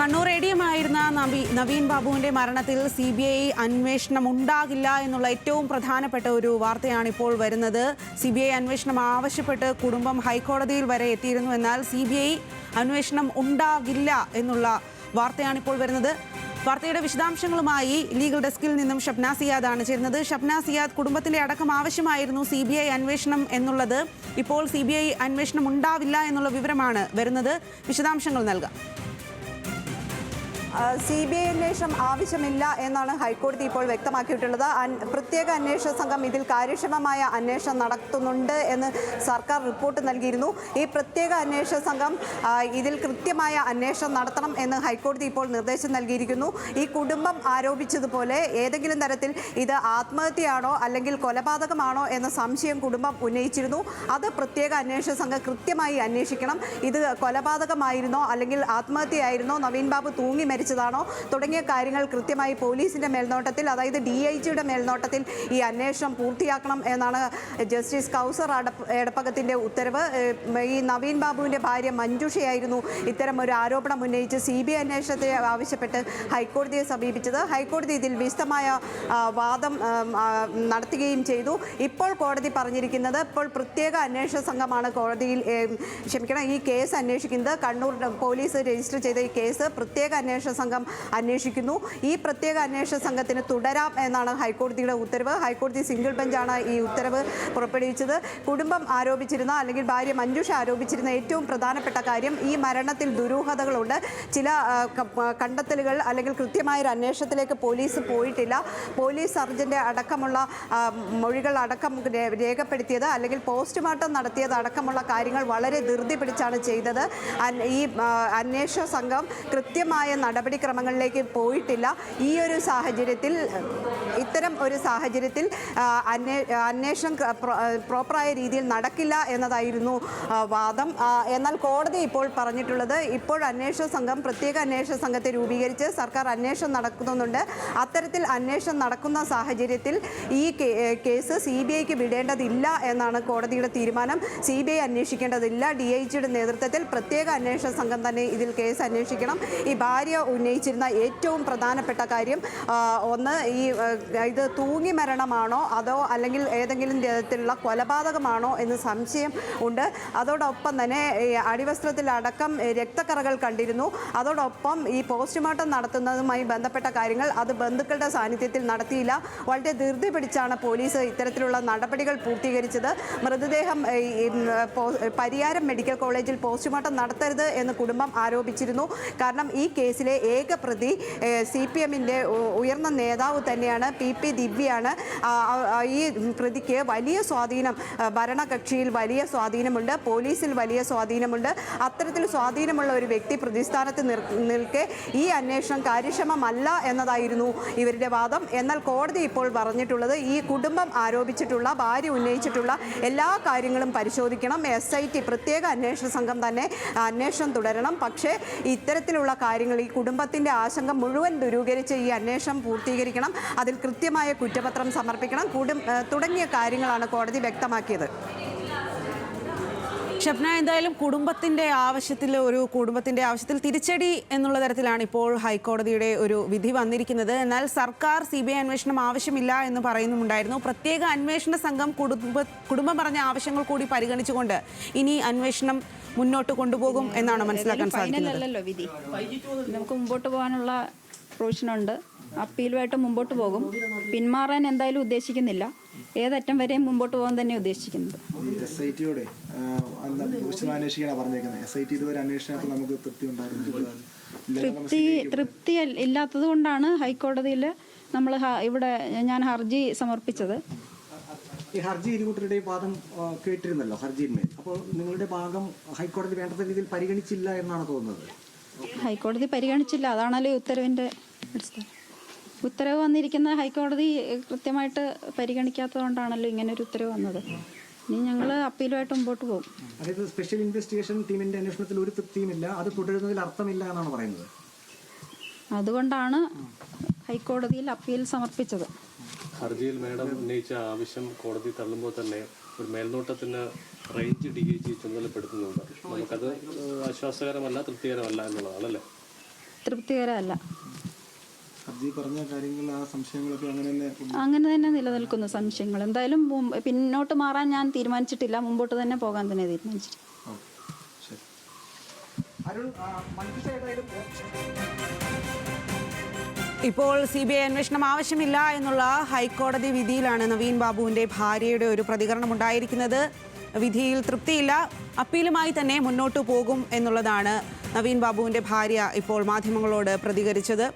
കണ്ണൂർ എഡിഎമായിരുന്ന നവീൻ ബാബുവിന്റെ മരണത്തിൽ CBI അന്വേഷണം ഉണ്ടാകില്ല എന്നുള്ള ഏറ്റവും പ്രധാനപ്പെട്ട ഒരു വാർത്തയാണ് ഇപ്പോൾ വരുന്നത്. CBI അന്വേഷണം ആവശ്യപ്പെട്ട് കുടുംബം ഹൈക്കോടതിയിൽ വരെ എത്തിയിരുന്നു. എന്നാൽ CBI അന്വേഷണം ഉണ്ടാകില്ല എന്നുള്ള വാർത്തയാണ് ഇപ്പോൾ വരുന്നത്. വാർത്തയുടെ വിശദാംശങ്ങളുമായി ലീഗൽ ഡെസ്കിൽ നിന്നും ഷബ്ന സിയാദാണ് ചേരുന്നത്. ഷബ്ന സിയാദ്, കുടുംബത്തിന്റെ അടക്കം ആവശ്യമായിരുന്നു CBI അന്വേഷണം എന്നുള്ളത്. ഇപ്പോൾ CBI അന്വേഷണം ഉണ്ടാവില്ല എന്നുള്ള വിവരമാണ് വരുന്നത്. വിശദാംശങ്ങൾ നൽകാം. CBI അന്വേഷണം ആവശ്യമില്ല എന്നാണ് ഹൈക്കോടതി ഇപ്പോൾ വ്യക്തമാക്കിയിട്ടുള്ളത്. പ്രത്യേക അന്വേഷണ സംഘം ഇതിൽ കാര്യക്ഷമമായ അന്വേഷണം നടത്തുന്നുണ്ട് എന്ന് സർക്കാർ റിപ്പോർട്ട് നൽകിയിരുന്നു. ഈ പ്രത്യേക അന്വേഷണ സംഘം ഇതിൽ കൃത്യമായ അന്വേഷണം നടത്തണം എന്ന് ഹൈക്കോടതി ഇപ്പോൾ നിർദ്ദേശം നൽകിയിരിക്കുന്നു. ഈ കുടുംബം ആരോപിച്ചതുപോലെ ഏതെങ്കിലും തരത്തിൽ ഇത് ആത്മഹത്യയാണോ അല്ലെങ്കിൽ കൊലപാതകമാണോ എന്ന സംശയം കുടുംബം ഉന്നയിച്ചിരുന്നു. അത് പ്രത്യേക അന്വേഷണ സംഘം കൃത്യമായി അന്വേഷിക്കണം. ഇത് കൊലപാതകമായിരുന്നോ അല്ലെങ്കിൽ ആത്മഹത്യയായിരുന്നോ, നവീൻ ബാബു തൂങ്ങി മരിച്ചതാണോ തുടങ്ങിയ കാര്യങ്ങൾ കൃത്യമായി പോലീസിന്റെ മേൽനോട്ടത്തിൽ, അതായത് DIGയുടെ മേൽനോട്ടത്തിൽ ഈ അന്വേഷണം പൂർത്തിയാക്കണം എന്നാണ് ജസ്റ്റിസ് കൗസർ എടപ്പകത്തിന്റെ ഉത്തരവ്. ഈ നവീൻ ബാബുവിന്റെ ഭാര്യ മഞ്ജുഷയായിരുന്നു ഇത്തരം ഒരു ആരോപണം ഉന്നയിച്ച് CBI അന്വേഷണത്തെ ആവശ്യപ്പെട്ട് ഹൈക്കോടതിയെ സമീപിച്ചത്. ഹൈക്കോടതി ഇതിൽ വിശദമായ വാദം നടത്തുകയും ചെയ്തു. ഇപ്പോൾ കോടതി പറഞ്ഞിരിക്കുന്നത്, ഇപ്പോൾ പ്രത്യേക അന്വേഷണ സംഘമാണ് ഈ കേസ് അന്വേഷിക്കുന്നത്. കണ്ണൂർ പോലീസ് രജിസ്റ്റർ ചെയ്ത ഈ കേസ് പ്രത്യേക അന്വേഷണ സംഘം അന്വേഷിക്കുന്നു. ഈ പ്രത്യേക അന്വേഷണ സംഘത്തിന് തുടരാം എന്നാണ് ഹൈക്കോടതിയുടെ ഉത്തരവ്. ഹൈക്കോടതി സിംഗിൾ ബെഞ്ചാണ് ഈ ഉത്തരവ് പുറപ്പെടുവിച്ചത്. കുടുംബം ആരോപിച്ചിരുന്ന, അല്ലെങ്കിൽ ഭാര്യ മഞ്ജുഷ ആരോപിച്ചിരുന്ന ഏറ്റവും പ്രധാനപ്പെട്ട കാര്യം, ഈ മരണത്തിൽ ദുരൂഹതകളുണ്ട്. ചില കണ്ടെത്തലുകൾ അല്ലെങ്കിൽ കൃത്യമായൊരു അന്വേഷണത്തിലേക്ക് പോലീസ് പോയിട്ടില്ല. പോലീസ് സർജന്റെ അടക്കമുള്ള മൊഴികൾ അടക്കം രേഖപ്പെടുത്തിയത് അല്ലെങ്കിൽ പോസ്റ്റ്മോർട്ടം നടത്തിയത് അടക്കമുള്ള കാര്യങ്ങൾ വളരെ ധൃതി പിടിച്ചാണ് ചെയ്തത്. ഈ അന്വേഷണ സംഘം കൃത്യമായ നടപടിക്രമങ്ങളിലേക്ക് പോയിട്ടില്ല. ഇത്തരം ഒരു സാഹചര്യത്തിൽ അന്വേഷണം പ്രോപ്പറായ രീതിയിൽ നടക്കില്ല എന്നതായിരുന്നു വാദം. എന്നാൽ കോടതി ഇപ്പോൾ പറഞ്ഞിട്ടുള്ളത്, ഇപ്പോൾ അന്വേഷണ സംഘം, പ്രത്യേക അന്വേഷണ സംഘത്തെ രൂപീകരിച്ച് സർക്കാർ അന്വേഷണം നടക്കുന്നുണ്ട്. അത്തരത്തിൽ അന്വേഷണം നടക്കുന്ന സാഹചര്യത്തിൽ ഈ കേസ് CBIക്ക് വിടേണ്ടതില്ല എന്നാണ് കോടതിയുടെ തീരുമാനം. CBI അന്വേഷിക്കേണ്ടതില്ല. DIGയുടെ നേതൃത്വത്തിൽ പ്രത്യേക അന്വേഷണ സംഘം തന്നെ ഇതിൽ കേസ് അന്വേഷിക്കണം. ഈ ഭാര്യ ഉന്നയിച്ചിരുന്ന ഏറ്റവും പ്രധാനപ്പെട്ട കാര്യം, ഒന്ന്, ഇത് തൂങ്ങി മരണമാണോ അതോ അല്ലെങ്കിൽ ഏതെങ്കിലും തരത്തിലുള്ള കൊലപാതകമാണോ എന്ന് സംശയം ഉണ്ട്. അതോടൊപ്പം തന്നെ അടിവസ്ത്രത്തിലടക്കം രക്തക്കറകൾ കണ്ടിരുന്നു. അതോടൊപ്പം ഈ പോസ്റ്റ്മോർട്ടം നടത്തുന്നതുമായി ബന്ധപ്പെട്ട കാര്യങ്ങൾ അത് ബന്ധുക്കളുടെ സാന്നിധ്യത്തിൽ നടത്തിയില്ല. വളരെ ധൃതി പിടിച്ചാണ് പോലീസ് ഇത്തരത്തിലുള്ള നടപടികൾ പൂർത്തീകരിച്ചത്. മൃതദേഹം പരിയാരം മെഡിക്കൽ കോളേജിൽ പോസ്റ്റ്മോർട്ടം നടത്തരുത് എന്ന് കുടുംബം ആരോപിച്ചിരുന്നു. കാരണം ഈ കേസിലെ ഏക പ്രതി CPMന്റെ ഉയർന്ന നേതാവ് തന്നെയാണ്, PP ദിവ്യയാണ്. ഈ പ്രതിക്ക് വലിയ സ്വാധീനം, ഭരണകക്ഷിയിൽ വലിയ സ്വാധീനമുണ്ട്, പോലീസിൽ വലിയ സ്വാധീനമുണ്ട്. അത്തരത്തിൽ സ്വാധീനമുള്ള ഒരു വ്യക്തി പ്രതിസ്ഥാനത്ത് നിൽക്കെ ഈ അന്വേഷണം കാര്യക്ഷമമല്ല എന്നതായിരുന്നു ഇവരുടെ വാദം. എന്നാൽ കോടതി ഇപ്പോൾ പറഞ്ഞിട്ടുള്ളത്, ഈ കുടുംബം ആരോപിച്ചിട്ടുള്ള, ഭാര്യ ഉന്നയിച്ചിട്ടുള്ള എല്ലാ കാര്യങ്ങളും പരിശോധിക്കണം. SIT പ്രത്യേക അന്വേഷണ സംഘം തന്നെ അന്വേഷണം തുടരണം. പക്ഷേ ഇത്തരത്തിലുള്ള കാര്യങ്ങൾ, ഈ കുടുംബത്തിന്റെ ആശങ്ക മുഴുവൻ ദൂരീകരിച്ച് ഈ അന്വേഷണം പൂർത്തീകരിക്കണം. അതിൽ കൃത്യമായ കുറ്റപത്രം സമർപ്പിക്കണം തുടങ്ങിയ കാര്യങ്ങളാണ് കോടതി വ്യക്തമാക്കിയത്. ഷബ്ന, എന്തായാലും കുടുംബത്തിന്റെ ആവശ്യത്തിൽ തിരിച്ചടി എന്നുള്ള തരത്തിലാണ് ഇപ്പോൾ ഹൈക്കോടതിയുടെ ഒരു വിധി വന്നിരിക്കുന്നത്. എന്നാൽ സർക്കാർ CBI അന്വേഷണം ആവശ്യമില്ല എന്ന് പറയുന്നുണ്ടായിരുന്നു. പ്രത്യേക അന്വേഷണ സംഘം കുടുംബം പറഞ്ഞ ആവശ്യങ്ങൾ കൂടി പരിഗണിച്ചുകൊണ്ട് ഇനി അന്വേഷണം മുന്നോട്ട് കൊണ്ടുപോകും എന്നാണ് മനസ്സിലാക്കാൻ സാധിക്കുന്നത്. വിധി നമുക്ക് മുമ്പോട്ട് പോകാനുള്ള പ്രൊവിഷനുണ്ട്. അപ്പീലുമായിട്ട് മുമ്പോട്ട് പോകും. പിന്മാറാൻ എന്തായാലും ഉദ്ദേശിക്കുന്നില്ല. ഏതറ്റം വരെയും മുമ്പോട്ട് പോകാൻ തന്നെ ഉദ്ദേശിക്കുന്നത്. തൃപ്തി ഇല്ലാത്തത് കൊണ്ടാണ് ഹൈക്കോടതിയിൽ ഞാൻ ഹർജി സമർപ്പിച്ചത്. ഈ ഹർജി ഇരുകൂട്ടരുടെയും വാദം കേട്ടിരുന്നല്ലോ ഹർജിയിന്മേൽ. അപ്പോൾ നിങ്ങളുടെ ഭാഗം ഹൈക്കോടതി വേണ്ട രീതിയിൽ പരിഗണിച്ചില്ല എന്നാണ് തോന്നുന്നത്. ഹൈക്കോടതി പരിഗണിച്ചില്ല, അതാണല്ലോ ഉത്തരവിന്റെ ഉത്തരവ് വന്നിരിക്കുന്ന. ഹൈക്കോടതി കൃത്യമായിട്ട് പരിഗണിക്കാത്തത് കൊണ്ടാണല്ലോ ഇങ്ങനെ ഒരു ഉത്തരവ് വന്നത്. ഇനി ഞങ്ങൾ അപ്പീലുമായിട്ട് മുമ്പോട്ട് പോകും. അതായത് സ്പെഷ്യൽ ഇൻവെസ്റ്റിഗേഷൻ ടീമിന്റെ അന്വേഷണത്തിൽ ഒരു തൃപ്തിയുമില്ല, അത് തുടരുന്നതിൽ അർത്ഥമില്ല എന്നാണ് പറയുന്നത്. അതുകൊണ്ടാണ് ഹൈക്കോടതിയിൽ അപ്പീൽ സമർപ്പിച്ചത്. ഹർജിയിൽ മേഡം ഉന്നയിച്ച ആവശ്യം കോടതി തള്ളുമ്പോൾ തന്നെ ഒരു മേൽനോട്ടത്തിന് റേഞ്ച് DIG ചുമതലപ്പെടുത്തുന്നുണ്ട്. നമുക്കത് ആശ്വാസകരമല്ല, തൃപ്തികരമല്ല എന്നുള്ളതാണല്ലേ? തൃപ്തികരമല്ല. ഹർജി പറഞ്ഞ കാര്യങ്ങൾ ആ സംശയങ്ങളൊക്കെ അങ്ങനെ തന്നെ നിലനിൽക്കുന്നു സംശയങ്ങൾ. എന്തായാലും പിന്നോട്ട് മാറാൻ ഞാൻ തീരുമാനിച്ചിട്ടില്ല, മുമ്പോട്ട് തന്നെ പോകാൻ തന്നെ തീരുമാനിച്ചിട്ടില്ല. ഇപ്പോൾ CBI അന്വേഷണം ആവശ്യമില്ല എന്നുള്ള ഹൈക്കോടതി വിധിയിലാണ് നവീൻ ബാബുവിൻ്റെ ഭാര്യയുടെ ഒരു പ്രതികരണം ഉണ്ടായിരിക്കുന്നത്. വിധിയിൽ തൃപ്തിയില്ല, അപ്പീലുമായി തന്നെ മുന്നോട്ടു പോകും എന്നുള്ളതാണ് നവീൻ ബാബുവിൻ്റെ ഭാര്യ ഇപ്പോൾ മാധ്യമങ്ങളോട് പ്രതികരിച്ചത്.